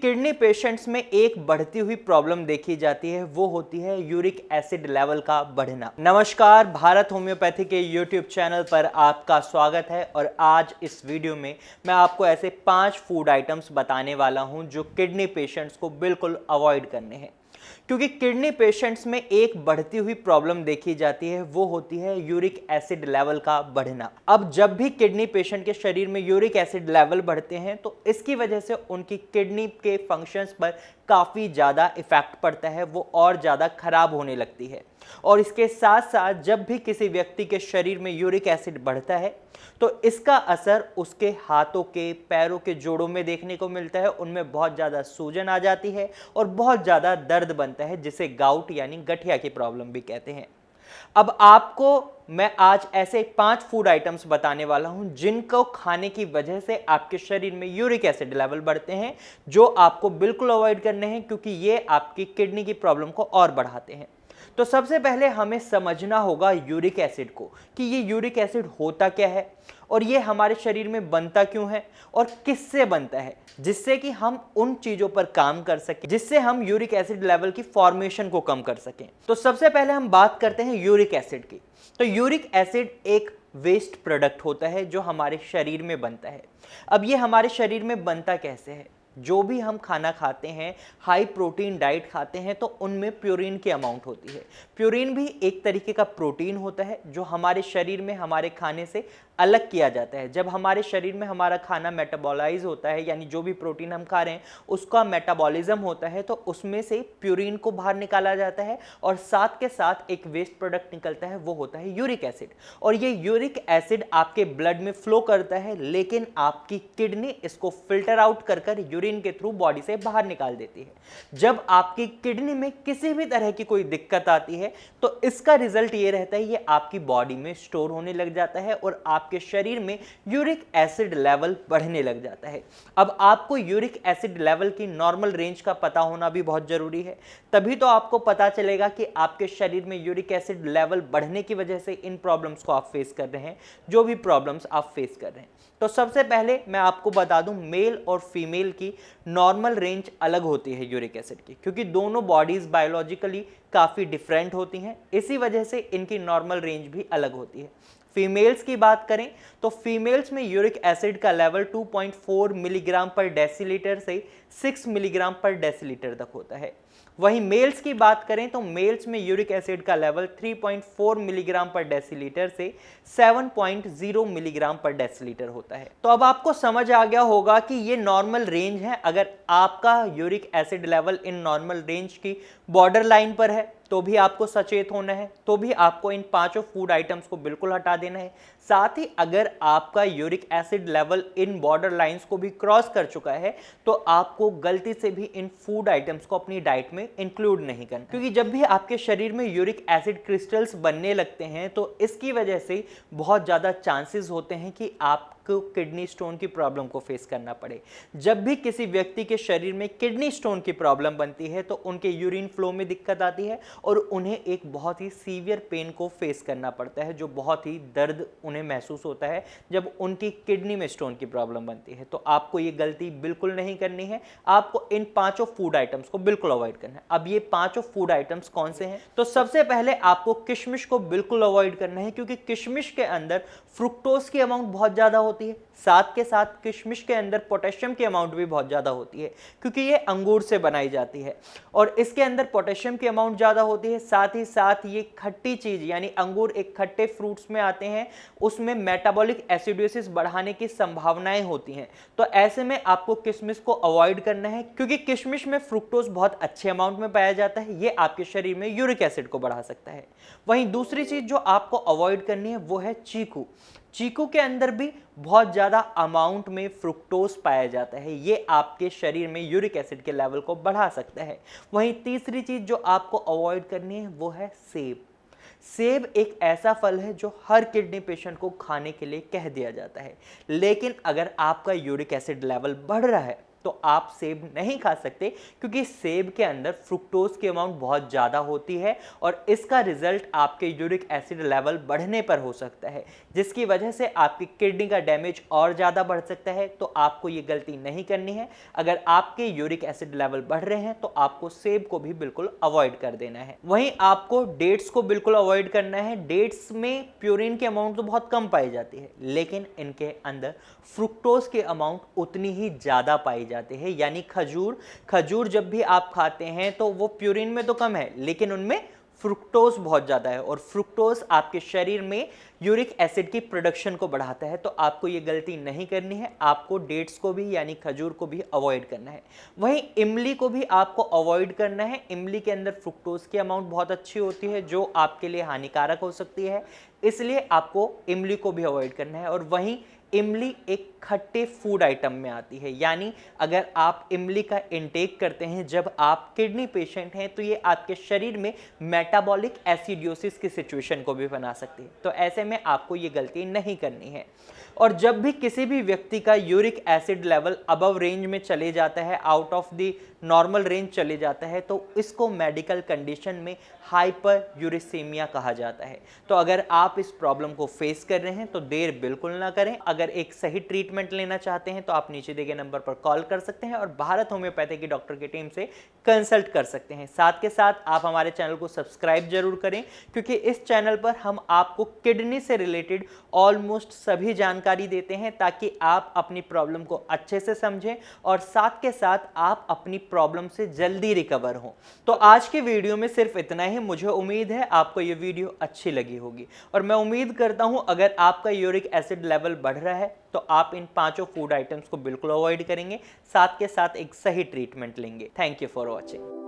Kidney patients में एक बढ़ती हुई प्रॉब्लम देखी जाती है, वो होती है यूरिक एसिड लेवल का बढ़ना। नमस्कार, भारत होम्योपैथी के यूट्यूब चैनल पर आपका स्वागत है। और आज इस वीडियो में मैं आपको ऐसे 5 फूड आइटम्स बताने वाला हूं जो किडनी पेशेंट्स को बिल्कुल अवॉइड करने हैं, क्योंकि किडनी पेशेंट्स में एक बढ़ती हुई प्रॉब्लम देखी जाती है, वो होती है यूरिक एसिड लेवल का बढ़ना। अब जब भी किडनी पेशेंट के शरीर में यूरिक एसिड लेवल बढ़ते हैं तो इसकी वजह से उनकी किडनी के फंक्शंस पर काफ़ी ज़्यादा इफेक्ट पड़ता है, वो और ज़्यादा खराब होने लगती है। और इसके साथ साथ जब भी किसी व्यक्ति के शरीर में यूरिक एसिड बढ़ता है तो इसका असर उसके हाथों के, पैरों के जोड़ों में देखने को मिलता है। उनमें बहुत ज़्यादा सूजन आ जाती है और बहुत ज़्यादा दर्द बनता है, जिसे गाउट यानी गठिया की प्रॉब्लम भी कहते हैं। अब आपको मैं आज ऐसे 5 फूड आइटम्स बताने वाला हूं जिनको खाने की वजह से आपके शरीर में यूरिक एसिड लेवल बढ़ते हैं, जो आपको बिल्कुल अवॉइड करने हैं, क्योंकि ये आपकी किडनी की प्रॉब्लम को और बढ़ाते हैं। तो सबसे पहले हमें समझना होगा यूरिक एसिड को, कि ये यूरिक एसिड होता क्या है और ये हमारे शरीर में बनता क्यों है और किससे बनता है, जिससे कि हम उन चीज़ों पर काम कर सकें जिससे हम यूरिक एसिड लेवल की फॉर्मेशन को कम कर सकें। तो सबसे पहले हम बात करते हैं यूरिक एसिड की। तो यूरिक एसिड एक वेस्ट प्रोडक्ट होता है जो हमारे शरीर में बनता है। अब ये हमारे शरीर में बनता कैसे है? जो भी हम खाना खाते हैं, हाई प्रोटीन डाइट खाते हैं, तो उनमें प्यूरिन की अमाउंट होती है। प्यूरिन भी एक तरीके का प्रोटीन होता है जो हमारे शरीर में हमारे खाने से अलग किया जाता है। जब हमारे शरीर में हमारा खाना मेटाबॉलाइज होता है, यानी जो भी प्रोटीन हम खा रहे हैं उसका मेटाबॉलिज्म होता है, तो उसमें से प्यूरिन को बाहर निकाला जाता है और साथ के साथ एक वेस्ट प्रोडक्ट निकलता है, वो होता है यूरिक एसिड। और ये यूरिक एसिड आपके ब्लड में फ्लो करता है, लेकिन आपकी किडनी इसको फिल्टर आउट कर यूरिन के थ्रू बॉडी से बाहर निकाल देती है। जब आपकी किडनी में किसी भी तरह की कोई दिक्कत आती है तो इसका रिजल्ट ये रहता है, ये आपकी बॉडी में स्टोर होने लग जाता है और आपके शरीर में यूरिक एसिड लेवल बढ़ने लग जाता है। अब आपको यूरिक एसिड लेवल की नॉर्मल रेंज का पता होना भी बहुत जरूरी है, तभी तो आपको पता चलेगा कि आपके शरीर में यूरिक एसिड लेवल बढ़ने की वजह से इन प्रॉब्लम्स को आप फेस कर रहे हैं, जो भी प्रॉब्लम्स आप फेस कर रहे हैं। तो सबसे पहले मैं आपको बता दूं, मेल और फीमेल की नॉर्मल रेंज अलग होती है यूरिक एसिड की, क्योंकि दोनों बॉडीज बायोलॉजिकली काफ़ी डिफरेंट होती हैं, इसी वजह से इनकी नॉर्मल रेंज भी अलग होती है। फीमेल्स की बात करें तो फीमेल्स में यूरिक एसिड का लेवल 2.4 मिलीग्राम पर डेसीलीटर से 6 मिलीग्राम पर डेसीलीटर तक होता है। वहीं मेल्स की बात करें तो मेल्स में यूरिक एसिड का लेवल 3.4 मिलीग्राम पर डेसीलीटर से 7.0 मिलीग्राम पर डेसीलीटर होता है। तो अब आपको समझ आ गया होगा कि ये नॉर्मल रेंज है। अगर आपका uric acid level in normal range की बॉर्डर लाइन पर है तो भी आपको सचेत होना है, तो भी आपको इन 5 फूड आइटम्स को बिल्कुल हटा देना है। साथ ही अगर आपका uric acid level in border lines को भी क्रॉस कर चुका है तो आपको गलती से भी इन फूड आइटम्स को अपनी डाइट में इंक्लूड नहीं करना, क्योंकि जब भी आपके शरीर में यूरिक एसिड क्रिस्टल्स बनने लगते हैं तो इसकी वजह से बहुत ज़्यादा चांसेस होते हैं कि आपको किडनी स्टोन की प्रॉब्लम को फेस करना पड़े। जब भी किसी व्यक्ति के शरीर में किडनी स्टोन की प्रॉब्लम बनती है तो उनके यूरिन फ्लो में दिक्कत आती है और उन्हें एक बहुत ही सीवियर पेन को फेस करना पड़ता है, जो बहुत ही दर्द उन्हें महसूस होता है जब उनकी किडनी में स्टोन की प्रॉब्लम बनती है। तो आपको ये गलती बिल्कुल नहीं करनी है, आपको इन 5 फूड आइटम्स को बिल्कुल अवॉइड करना है। अब ये 5 फूड आइटम्स कौन से हैं? तो सबसे पहले आपको किशमिश को बिल्कुल अवॉइड करना है, क्योंकि किशमिश के अंदर फ्रुक्टोज की अमाउंट बहुत ज़्यादा होती है। साथ के साथ किशमिश के अंदर पोटेशियम की अमाउंट भी बहुत ज़्यादा होती है, क्योंकि ये अंगूर से बनाई जाती है और इसके अंदर पोटेशियम की अमाउंट ज़्यादा होती है। साथ ही साथ ये खट्टी चीज़, यानी अंगूर एक खट्टे फ्रूट्स में आते हैं, उसमें मेटाबॉलिक एसिडोसिस बढ़ाने की संभावनाएं होती हैं। तो ऐसे में आपको किशमिश को अवॉइड करना है, क्योंकि किशमिश में फ्रुक्टोज बहुत अच्छे अमाउंट में पाया जाता है, ये आपके शरीर में यूरिक एसिड को बढ़ा सकता है। वहीं दूसरी चीज़ जो आपको अवॉइड करनी है वो है चीकू। चीकू के अंदर भी बहुत ज़्यादा अमाउंट में फ्रुक्टोज पाया जाता है, ये आपके शरीर में यूरिक एसिड के लेवल को बढ़ा सकता है। वहीं तीसरी चीज़ जो आपको अवॉइड करनी है वो है सेब। सेब एक ऐसा फल है जो हर किडनी पेशेंट को खाने के लिए कह दिया जाता है, लेकिन अगर आपका यूरिक एसिड लेवल बढ़ रहा है तो आप सेब नहीं खा सकते, क्योंकि सेब के अंदर फ्रुक्टोज की अमाउंट बहुत ज़्यादा होती है और इसका रिजल्ट आपके यूरिक एसिड लेवल बढ़ने पर हो सकता है, जिसकी वजह से आपकी किडनी का डैमेज और ज़्यादा बढ़ सकता है। तो आपको ये गलती नहीं करनी है। अगर आपके यूरिक एसिड लेवल बढ़ रहे हैं तो आपको सेब को भी बिल्कुल अवॉइड कर देना है। वहीं आपको डेट्स को बिल्कुल अवॉइड करना है। डेट्स में प्यूरिन की अमाउंट तो बहुत कम पाई जाती है, लेकिन इनके अंदर फ्रुक्टोज की अमाउंट उतनी ही ज़्यादा पाई जाती है। यानी खजूर जब भी आप खाते हैं तो वो प्यूरिन में तो कम है, लेकिन उनमें फ्रुक्टोज बहुत ज़्यादा है और फ्रुक्टोज आपके शरीर में यूरिक एसिड की प्रोडक्शन को बढ़ाता है। तो आपको ये गलती नहीं करनी है। आपको डेट्स को भी यानी खजूर को भी अवॉइड करना है। वहीं इमली को भी आपको अवॉइड करना है। इमली के अंदर फ्रुक्टोज की अमाउंट बहुत अच्छी होती है, जो आपके लिए हानिकारक हो सकती है, इसलिए आपको इमली को भी अवॉइड करना है। और वहीं इमली एक खट्टे फूड आइटम में आती है, यानी अगर आप इमली का इंटेक करते हैं जब आप किडनी पेशेंट हैं, तो ये आपके शरीर में मेटाबॉलिक एसिडोसिस की सिचुएशन को भी बना सकती है। तो ऐसे में आपको ये गलती नहीं करनी है। और जब भी किसी भी व्यक्ति का uric acid level above range में चले जाता है, out of the normal range चले जाता है, तो इसको मेडिकल कंडीशन में हाइपर यूरिसेमिया कहा जाता है। तो अगर आप इस प्रॉब्लम को फेस कर रहे हैं तो देर बिल्कुल ना करें। अगर एक सही ट्रीटमेंट लेना चाहते हैं तो आप नीचे दिए गए नंबर पर कॉल कर सकते हैं और भारत होम्योपैथी की डॉक्टर की टीम से कंसल्ट कर सकते हैं। साथ के साथ आप हमारे चैनल को सब्सक्राइब जरूर करें, क्योंकि इस चैनल पर हम आपको किडनी से रिलेटेड ऑलमोस्ट सभी जानकारी देते हैं, ताकि आप अपनी प्रॉब्लम को अच्छे से समझें और साथ के साथ आप अपनी प्रॉब्लम से जल्दी रिकवर हो। तो आज के वीडियो में सिर्फ इतना ही। मुझे उम्मीद है आपको ये वीडियो अच्छी लगी होगी और मैं उम्मीद करता हूं अगर आपका यूरिक एसिड लेवल बढ़ रहा है तो आप इन 5 फूड आइटम्स को बिल्कुल अवॉइड करेंगे, साथ के साथ एक सही ट्रीटमेंट लेंगे। Thank you for watching.